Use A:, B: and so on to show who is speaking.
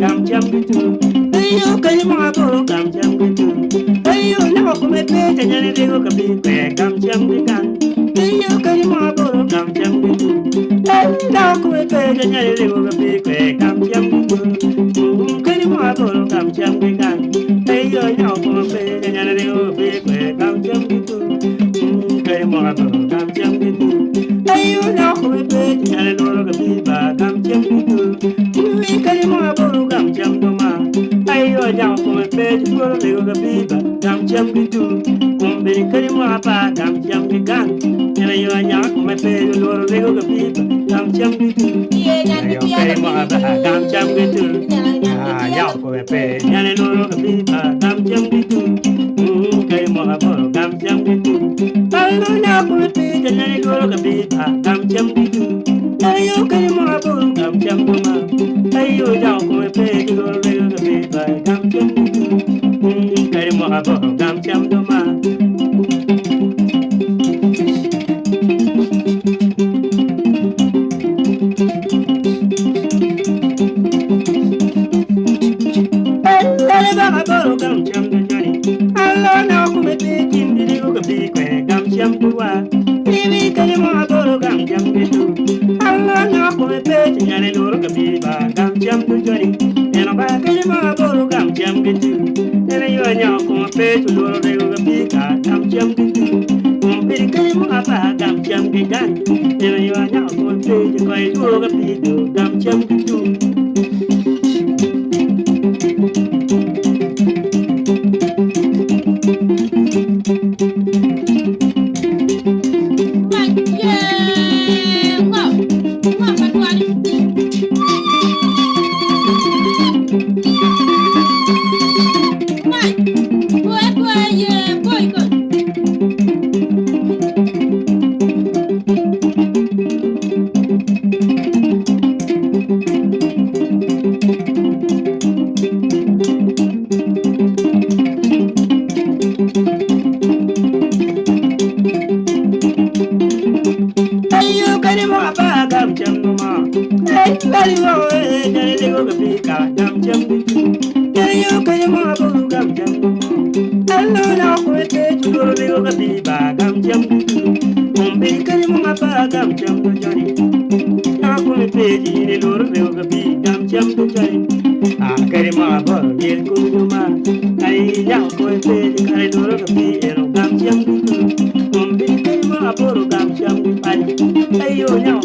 A: gam cham gitu. Ayo kali mga boro gam cham gitu. Ayo na ko me pe tanya ne go kapi kwe gam cham gitu. Ayo kali mga boro gam cham gitu. Ayo na ko me pe tanya ne go kapi kwe gam cham gitu. Kali mga boro gam cham gitu. Ayo na ko me pe tanya ne go kapi kwe gam cham gitu. Kali mga boro gam cham gitu. Ayo na ko me pe tanya ne go kapi ba gam cham gitu. Kali mga boro gam cham doma. Ayo jam ko me pe tuoro le go biba gam jam gitu kumbe kali mo apa gam jam gigan ayo jam ko me pe tuoro le go biba gam jam gitu ayo kali mo apa gam jam gitu ayo ko me pe nyane tuoro biba gam jam gitu kali mo apa gam jam gitu ayo na ko me pe nyane tuoro biba gam jam gitu ayo kali mo apa gam jam doma ayo jam ko me pe tuoro le go biba gam jam gitu kari mo abo gam jam doma ale ba abo gam jam do jani allo na ko me te kindiri go bi kwe gam jam duwa bibi kari mo abo gam jam do allo na ko me te nyane do go bi ba gam jam do jani eno ba kari mo abo gam jam do ene yo nya ko me pe tu do go bi ka gam jam do kumbe kari mo aba gam jam do gan ene yo nya ko me pe ko go bi do gam jam do Ayo, now,